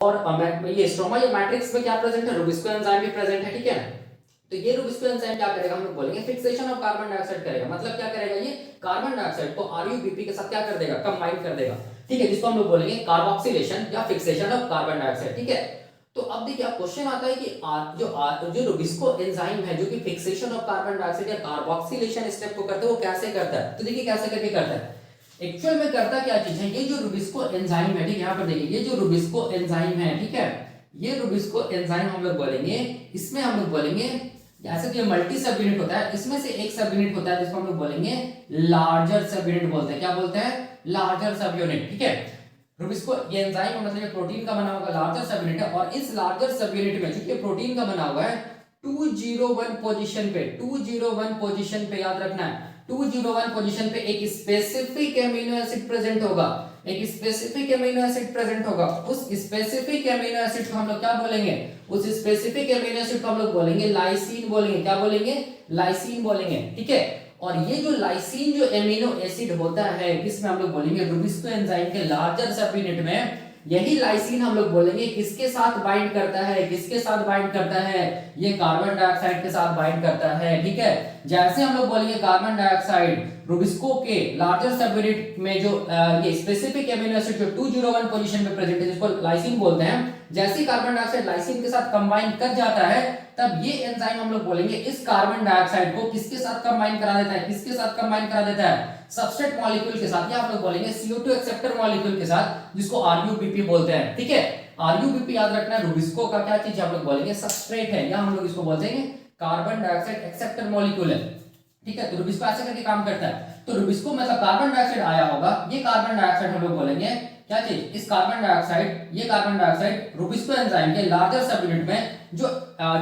और ये स्ट्रोमा या मैट्रिक्स में क्या प्रेजेंट है, रुबिस्को एंजाइम भी प्रेजेंट है, ठीक है। तो ये रुबिस्को एंजाइम क्या करेगा, हम लोग बोलेंगे फिक्सेशन ऑफ कार्बन डाइऑक्साइड करेगा। मतलब क्या करेगा, ये कार्बन डाइऑक्साइड को आरयूबीपी के साथ क्या कर देगा, कंबाइन कर देगा, ठीक है, जिसको हम लोग बोलेंगे कार्बोक्सिलेशन या फिक्सेशन ऑफ कार्बन डाइऑक्साइड, ठीक है। तो अब देखिए अब क्वेश्चन आता है कि जो रुबिस्को एंजाइम है जो कि फिक्सेशन ऑफ कार्बन डाइऑक्साइड या कार्बोक्सिलेशन स्टेप को करता है, वो कैसे करता है। तो देखिए कैसे करके करता है, एक्चुअल में करता क्या चीज है, ये जो रुबिस्को एंजाइम है, ठीक है, यहाँ पर देखिए ये जो रुबिस्को एंजाइम है, ठीक है, ये रुबिस्को एंजाइम हम लोग बोलेंगे, इसमें हम लोग बोलेंगे जैसे कि मल्टी सब यूनिट होता है, इसमें से एक सब यूनिट होता है जिसको हम लोग बोलेंगे लार्जर सब यूनिट बोलते हैं। क्या बोलते हैं, लार्जर सब यूनिट, ठीक है। रुबिस्को ये एंजाइम का मतलब प्रोटीन का बना हुआ लार्जर सब यूनिट है, और इस लार्जर सब यूनिट में चूंकि प्रोटीन का बना हुआ है 201 पोजीशन पे, 201 पोजीशन पे याद रखना है, 201 पोजीशन पे एक स्पेसिफिक एमिनो एसिड प्रेजेंट होगा, एक स्पेसिफिक एमिनो एसिड प्रेजेंट होगा। उस स्पेसिफिक एमिनो एसिड को हम लोग क्या बोलेंगे, उस स्पेसिफिक एमिनो एसिड को हम लोग बोलेंगे लाइसिन बोलेंगे। क्या बोलेंगे, लाइसिन बोलेंगे, ठीक है। और ये जो लाइसिन जो एमिनो एसिड होता है किसमें हम लोग बोलेंगे, रुबिस्को एंजाइम के लार्जर सब यूनिट में, यही लाइसिन हम लोग बोलेंगे किसके साथ बाइंड करता है, किसके साथ बाइंड करता है, ये कार्बन डाइऑक्साइड के साथ बाइंड करता है, ठीक है। जैसे हम लोग बोलेंगे कार्बन डाइऑक्साइड रुबिस्को के लार्जर सब यूनिट में जो ये स्पेसिफिक एमिनो एसिड जो 201 पोजीशन पे प्रेजेंट है जिसको लाइसिन बोलते हैं, जैसे कार्बन डाइऑक्साइड लाइसिन के साथ कंबाइन कर जाता है, तब ये एंजाइम हम लोग बोलेंगे इस कार्बन डाइऑक्साइड को किसके साथ कंबाइन करा देता है, किसके साथ कंबाइन करा देता है, सबस्ट्रेट मॉलिक्यूल के साथ, या हम लोग बोलेंगे CO2 एक्सेप्टर मॉलिक्यूल के साथ, जिसको आरयूबीपी बोलते हैं, ठीक है। आरयूबीपी याद रखना है, रुबिस्को का क्या चीज हम लोग बोलेंगे, सबस्ट्रेट है, या हम लोग इसको बोलते हैं कार्बन डाइऑक्साइड एक्सेप्टर मॉलिक्यूल है, ठीक है। तो रुबिस्को ऐसे करके काम करता है। तो रुबिस्को मतलब कार्बन डाइऑक्साइड आया होगा, ये कार्बन डाइऑक्साइड हम लोग बोलेंगे क्या चीज, इस कार्बन डाइऑक्साइड, ये कार्बन डाइऑक्साइड रुबिस्को एंजाइम के लार्जर सब यूनिट में जो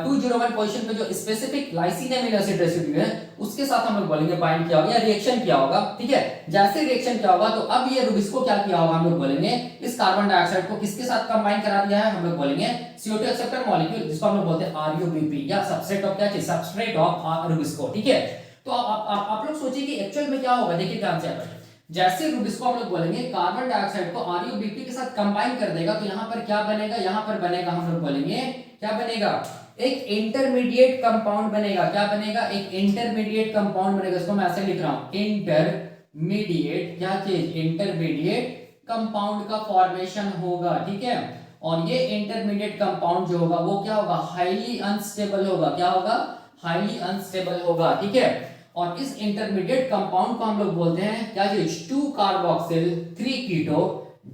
201 पोजीशन पे जो specific lysine amino acid residue है उसके साथ हम लोग बोलेंगे बाइंड किया होगा या रिएक्शन किया होगा, ठीक है। जैसे रिएक्शन किया होगा तो अब ये रुबिस्को क्या किया होगा, हम लोग बोलेंगे इस कार्बन डाइऑक्साइड को किसके साथ कंबाइन करा दिया है, हम लोग बोलेंगे CO2 एक्सेप्टर मॉलिक्यूल, जिसको हम लोग बोलते हैं आरयूबीपी या सबस्ट्रेट ऑफ क्या चीज, सबस्ट्रेट ऑफ रुबिस्को, ठीक है। तो आप लोग सोचिए कि एक्चुअल में क्या होगा, देखिए ध्यान से। जैसे रुबिस्को हम लोग बोलेंगे कार्बन डाइऑक्साइड को आरयूबीपी के साथ कंबाइन कर देगा, तो यहां पर क्या बनेगा, यहां पर बनेगा, हम लोग बोलेंगे क्या बनेगा, एक इंटरमीडिएट कंपाउंड बनेगा। क्या बनेगा, एक इंटरमीडिएट कंपाउंड बनेगा। इसको मैं ऐसे लिख रहा हूं, इंटरमीडिएट क्या चीज, इंटरमीडिएट कंपाउंड का फॉर्मेशन होगा, ठीक है। और ये इंटरमीडिएट कंपाउंड जो होगा वो क्या होगा, हाईली अनस्टेबल होगा। क्या होगा, हाईली अनस्टेबल होगा, ठीक है। और इस इंटरमीडिएट कंपाउंड को हम लोग बोलते हैं क्या चीज, 2 कार्बोक्सिल 3 कीटो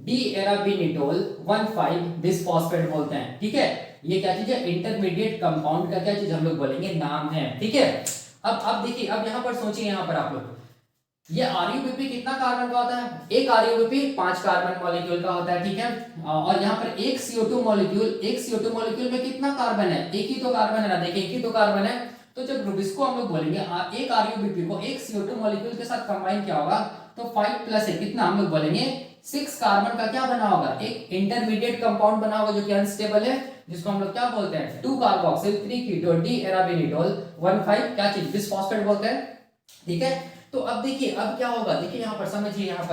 डी एराबिनिटोल 1,5 बिसफॉस्फेट बोलते हैं, ठीक है। ये क्या चीज है, इंटरमीडिएट कंपाउंड का क्या चीज हम लोग बोलेंगे, नाम है, ठीक है। अब देखिए, अब यहां पर सोचिए, यहां पर आप लोग ये आरयूबीपी कितना कार्बन का होता है, एक आरयूबीपी 5 कार्बन मॉलिक्यूल का होता है, ठीक है। और यहाँ पर एक CO2 मॉलिक्यूल, एक CO2 मॉलिक्यूल में कितना कार्बन है, एक ही तो कार्बन है ना, देखिए एक ही तो कार्बन है। तो जब रुबिस्को हम लोग बोलेंगे एक आरयूबीपी को एक CO2 मॉलिक्यूल के साथ कंबाइन किया होगा, तो 5 प्लस है कितना, हम लोग बोलेंगे 6 कार्बन का क्या बना होगा, एक इंटरमीडिएट कंपाउंड बना होगा जो कि अनस्टेबल है, जिसको हम लोग क्या बोलते हैं, 2 कार्बोक्सिल 3 कीटो डी एराबिनिटोल 1,5 क्या चीज, बिसफॉस्फेट बोलते हैं, ठीक है। तो अब देखिए अब क्या होगा, देखिए यहां पर समझिए, यहां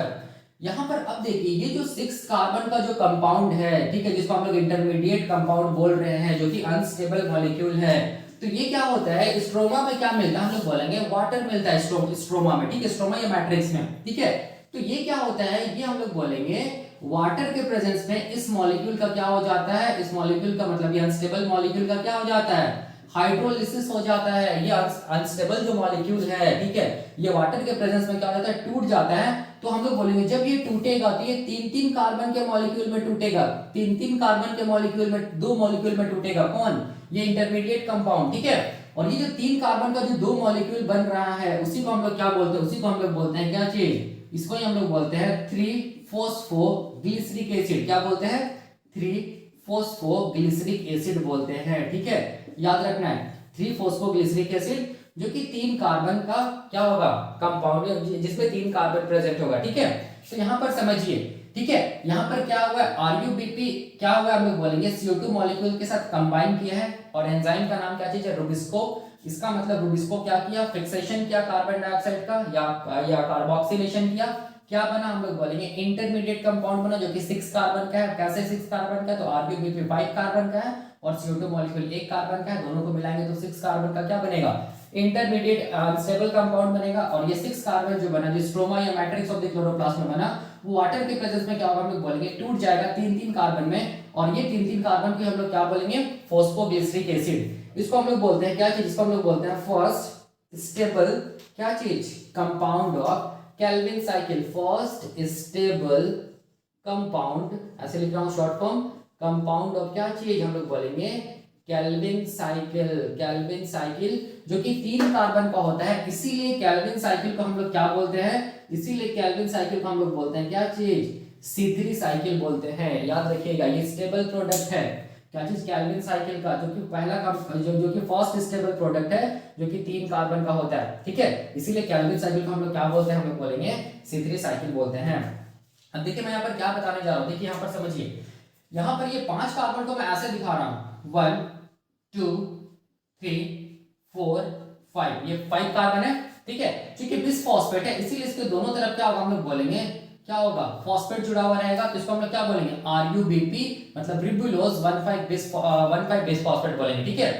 पर अब देखिए ये जो 6 कार्बन का जो कंपाउंड है, ठीक है, जिसको हम लोग इंटरमीडिएट कंपाउंड बोल रहे हैं, जो कि अनस्टेबल मॉलिक्यूल है, तो ये क्या होता है, स्ट्रोमा में क्या मिलता है, हम लोग बोलेंगे वाटर मिलता है स्ट्रोमा में, ठीक है, स्ट्रोमा या मैट्रिक्स में, ठीक है। तो ये क्या होता है, ये हम लोग बोलेंगे वाटर के प्रेजेंस में इस मॉलिक्यूल का क्या हो जाता है, इस मॉलिक्यूल का मतलब ये अनस्टेबल मॉलिक्यूल का क्या हो जाता है, हाइड्रोलिसिस हो जाता है। ये अनस्टेबल जो मॉलिक्यूल है, ठीक है, ये वाटर के प्रेजेंस में क्या हो जाता है, टूट जाता है। तो हम लोग बोलेंगे जब ये टूटेगा तो ये 3-3 कार्बन के मॉलिक्यूल में टूटेगा, 3-3 कार्बन के मॉलिक्यूल में, 2 मॉलिक्यूल में टूटेगा, कौन, ये इंटरमीडिएट कंपाउंड, ठीक है। और ये जो 3 कार्बन का जो 2 मॉलिक्यूल बन रहा है उसी को हम लोग क्या बोलते हैं, उसी को हम लोग बोलते हैं क्या चीज, इसको ही हम लोग बोलते हैं 3-फॉस्फोग्लिसरिक एसिड। क्या बोलते हैं, 3-फॉस्फोग्लिसरिक एसिड बोलते हैं, ठीक है, याद रखना है। 3-फॉस्फोग्लिसरिक एसिड जो कि 3 कार्बन का क्या होगा, कंपाउंड जिसमें 3 कार्बन प्रेजेंट होगा, ठीक है। तो यहां पर समझिए, ठीक है, यहां पर क्या हुआ, आरयूबीपी क्या हुआ, हम लोग बोलेंगे CO2 मॉलिक्यूल के साथ कंबाइन किया है, और एंजाइम का नाम क्या चीज है, रुबिस्को। इसका मतलब रुबिस्को क्या किया, फिक्सेशन किया कार्बन डाइऑक्साइड का या कार्बोक्सिलेशन किया, क्या बना, हम लोग बोलेंगे इंटरमीडिएट कंपाउंड बना जो कि 6 कार्बन का है। कैसे 6 कार्बन का, तो आरबीपी 5 कार्बन का है और CO2 मॉलिक्यूल 1 कार्बन का है, दोनों को मिलाएंगे तो 6 कार्बन का क्या बनेगा, इंटरमीडिएट अनस्टेबल कंपाउंड बनेगा। और ये 6 कार्बन जो बना, जो स्ट्रोमा या मैट्रिक्स ऑफ द क्लोरोप्लास्ट में बना, वो वाटर के प्रेजेंस में क्या होगा, हम लोग बोलेंगे टूट जाएगा 3-3 कार्बन में। और ये 3-3 कार्बन को हम लोग क्या बोलेंगे, फॉस्फोग्लिसरिक एसिड। इसको हम लोग बोलते हैं क्या चीज, इसको हम लोग बोलते हैं फर्स्ट स्टेबल क्या चीज, compound of Calvin cycle. First stable compound, ऐसे लिख रहा हूं शॉर्ट फॉर्म, कंपाउंड ऑफ क्या चीज, हम लोग बोलेंगे केल्विन साइकिल। केल्विन साइकिल जो कि 3 कार्बन का होता है, इसीलिए केल्विन साइकिल को हम लोग क्या बोलते हैं, इसीलिए केल्विन साइकिल को हम लोग बोलते हैं क्या चीज, C3 साइकिल बोलते हैं। याद रखिएगा ये स्टेबल प्रोडक्ट है क्या चीज, केल्विन साइकिल का, जो कि पहला जो कि फर्स्ट स्टेबल प्रोडक्ट है जो कि 3 कार्बन का होता है, ठीक है। इसीलिए केल्विन साइकिल को हम लोग क्या बोलते हैं, हम लोग बोलेंगे C3 साइकिल बोलते हैं। अब देखिए मैं यहाँ पर क्या बताने जा रहा हूँ, देखिए यहाँ पर समझिए, यहाँ पर ये 5 कार्बन को मैं ऐसे दिखा रहा हूँ 1 2 3 4 5, ये 5 कार्बन है, ठीक है। क्योंकि बिस फॉस्फेट है इसीलिए इसके दोनों तरफ क्या होगा, हम लोग बोलेंगे क्या होगा, फॉस्फेट जुड़ा हुआ रहेगा, तो इसको हम लोग क्या बोलेंगे, RuBP, मतलब रिबुलोज 1,5 बेस फॉस्फेट बोलेंगे, ठीक है।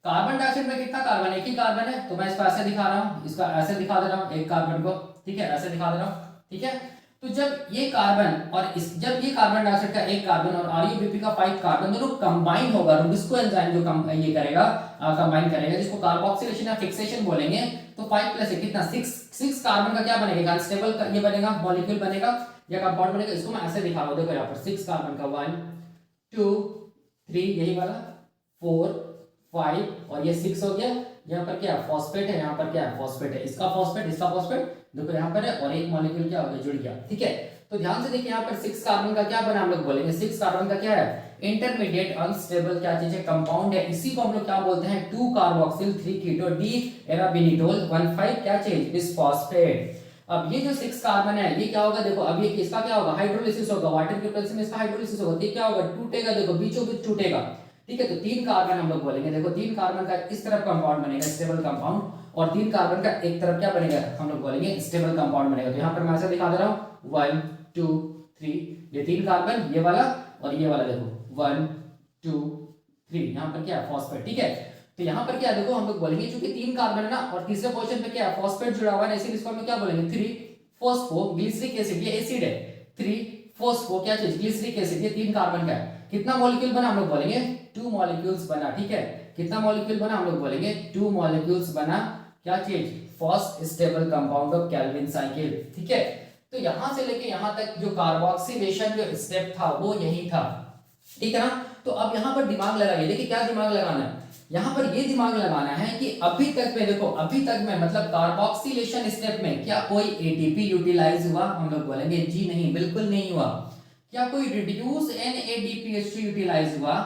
कार्बन डाइऑक्साइड में कितना कार्बन, एक ही कार्बन है, तो मैं इसको ऐसे दिखा रहा हूँ, इसका ऐसे दिखा दे रहा हूँ, एक कार्बन को, ठीक है, ऐसे दिखा दे रहा हूँ, ठीक है। तो जब ये कार्बन और जब ये कार्बन डाइऑक्साइड का एक कार्बन और RuBP का 5 कार्बन दोनों कंबाइन होगा, रुबिस्को एंजाइम जो ये करेगा, कंबाइन करेगा, जिसको कार्बोक्सिलेशन या फिक्सेशन बोलेंगे, तो 5 प्लस 1 कितना 6 कार्बन का क्या बनेगा, अनस्टेबल का ये बनेगा, मॉलिक्यूल बनेगा या कंपाउंड बनेगा। इसको मैं ऐसे दिखा रहा हूं, देखो यहाँ पर 6 कार्बन का 1 2 3 यही वाला 4 5 और ये 6 हो गया। यहाँ पर क्या फॉस्फेट है, यहाँ पर क्या है फॉस्फेट है, इसका फॉस्फेट देखो यहाँ पर है, और एक मॉलिक्यूल क्या हो गया, जुड़ गया, ठीक है। तो ध्यान से देखिए यहाँ पर 6 कार्बन का क्या बना, हम लोग बोलेंगे 6 कार्बन का क्या है, इंटरमीडिएट अनस्टेबल क्या चीज है, कंपाउंड है। इसी को हम लोग क्या बोलते हैं, 2 कार्बोक्सिल 3 कीटो डी एराबिनिटोल 1,5 क्या चीज, बिसफॉस्फेट। अब ये जो 6 कार्बन है ये क्या होगा, देखो अब ये इसका क्या होगा, हाइड्रोलिसिस होगा, वाटर के प्रेजेंस में इसका हाइड्रोलिसिस होगा, तो क्या होगा, टूटेगा, देखो बीचों बीच टूटेगा, ठीक है। तो 3 कार्बन हम लोग बोलेंगे, देखो 3 कार्बन का इस तरफ कंपाउंड बनेगा स्टेबल कंपाउंड, और 3 कार्बन का एक तरफ क्या बनेगा, हम लोग बोलेंगे स्टेबल कंपाउंड बनेगा। तो यहाँ पर मैं ऐसे दिखा दे रहा हूँ 1 2 3, ये 3 कार्बन, ये वाला और ये वाला, देखो 1 2 3, यहाँ पर क्या है फॉस्फेट, ठीक है। तो यहाँ पर क्या देखो हम लोग बोलेंगे क्योंकि 3 कार्बन है ना, और तीसरे पोजीशन पे क्या है फॉस्फेट जुड़ा हुआ है, इसीलिए इसको हम क्या बोलेंगे 3 फॉस्फोग्लिसरिक एसिड, ये एसिड है, 3 फॉस्फो क्या चीज, ग्लिसरिक एसिड, ये 3 कार्बन का है। कितना मॉलिक्यूल बना, हम लोग बोलेंगे 2 मॉलिक्यूल्स बना, ठीक है। कितना मॉलिक्यूल बना, हम लोग बोलेंगे 2 मॉलिक्यूल्स बना, क्या चीज, first stable compound of Calvin cycle, ठीक है। तो यहां से लेके यहां तक जो कार्बोक्सिलेशन जो स्टेप था वो यही था, ठीक है ना। तो अब यहां पर दिमाग लगाइए, देखिए क्या दिमाग लगाना है, यहां पर ये दिमाग लगाना है कि अभी तक में देखो, अभी तक में मतलब कार्बोक्सिलेशन स्टेप में क्या कोई एटीपी यूटिलाइज हुआ, हम लोग बोलेंगे जी नहीं, बिल्कुल नहीं हुआ। क्या कोई रिड्यूस NADPH2 यूटिलाइज हुआ,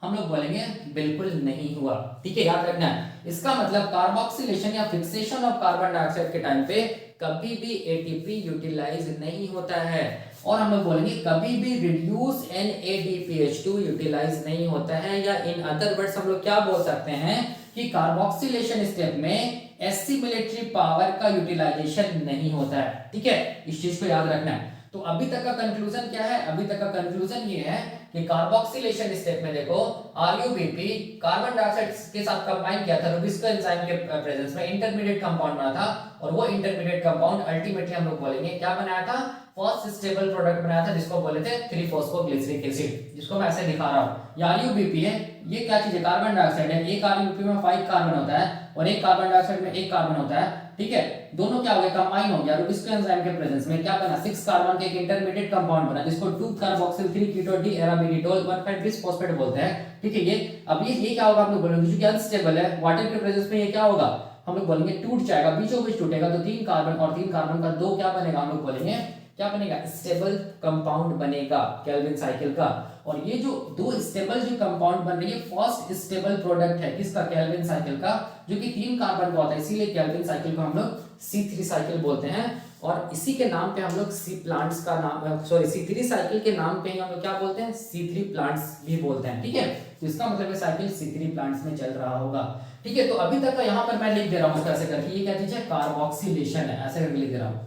हम लोग बोलेंगे बिल्कुल नहीं हुआ, ठीक है। याद रखना है इसका मतलब कार्बोक्सिलेशन या फिक्सेशन ऑफ कार्बन डाइऑक्साइड के टाइम पे कभी भी एटीपी यूटिलाइज नहीं होता है, और हम लोग बोलेंगे कभी भी रिड्यूस NADPH2 यूटिलाइज नहीं होता है, या इन अदर वर्ड्स हम लोग क्या बोल सकते हैं कि कार्बोक्सिलेशन स्टेप में एसिमिलेटरी पावर का यूटिलाइजेशन नहीं होता है, ठीक है। इस चीज को याद रखना है। तो अभी तक का कंक्लूजन क्या है, अभी तक का कंक्लूजन ये है कि कार्बोक्सिलेशन स्टेप में देखो RuBP कार्बन डाइऑक्साइड के साथ कंबाइन किया था रुबिस्को एंजाइम के प्रेजेंस में, इंटरमीडिएट कंपाउंड बना था, और वो इंटरमीडिएट कंपाउंड अल्टीमेटली हम लोग बोलेंगे क्या बनाया था, फर्स्ट स्टेबल प्रोडक्ट बनाया था, जिसको बोले थे 3-फॉस्फोग्लिसरिक एसिड, जिसको मैं ऐसे दिखा रहा हूं। ये RuBP है, ये क्या चीज है, कार्बन डाइऑक्साइड है, एक RuBP में 5 कार्बन होता है और एक कार्बन डाइऑक्साइड में 1 कार्बन होता है, ठीक है। दोनों क्या हो गए, कंबाइन हो गया, रुबिस्को एंजाइम के प्रेजेंस में क्या बना, 6 कार्बन के एक इंटरमीडिएट कंपाउंड बना, जिसको 2 कार्बोक्सिल 3 कीटो डी एराबिनिटोल 1,5 बिसफॉस्फेट बोलते हैं, ठीक है। ये अब ये क्या होगा, हम लोग बोलेंगे क्योंकि अनस्टेबल है, वाटर के प्रेजेंस में ये क्या होगा, हम लोग बोलेंगे टूट जाएगा, बीचों बीच टूटेगा, तो 3 कार्बन और 3 कार्बन का 2 क्या बनेगा, हम लोग बोलेंगे क्या बनेगा, स्टेबल कंपाउंड बनेगा केल्विन साइकिल का। और ये जो 2 स्टेबल जो कंपाउंड बन रही है, फर्स्ट स्टेबल प्रोडक्ट है किसका, केल्विन साइकिल का, जो कि 3 कार्बन का होता है, इसीलिए केल्विन साइकिल को हम लोग C3 साइकिल बोलते हैं। और इसी के नाम पे हम लोग सी प्लांट्स का नाम, सॉरी C3 साइकिल के नाम पे ही हम लोग क्या बोलते हैं, C3 प्लांट्स भी बोलते हैं, ठीक है। तो इसका मतलब है साइकिल C3 प्लांट्स में चल रहा होगा, ठीक है। तो अभी तक का यहाँ पर मैं लिख दे रहा हूँ कैसे करके, ये क्या चीज है, कार्बोक्सिलेशन है, ऐसे करके लिख दे रहा हूँ,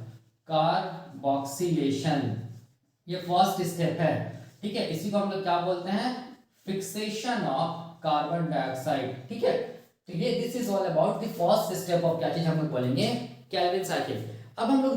कार्बोक्सिलेशन कार्बोक्सिलेशन, ये फर्स्ट स्टेप है, ठीक है। इसी को हम लोग क्या बोलते हैं, फिक्सेशन ऑफ कार्बन डाइऑक्साइड, ठीक है। तो ये this is all about the first step of क्या चीज हम लोग बोलेंगे, केल्विन साइकिल। अब हम लोग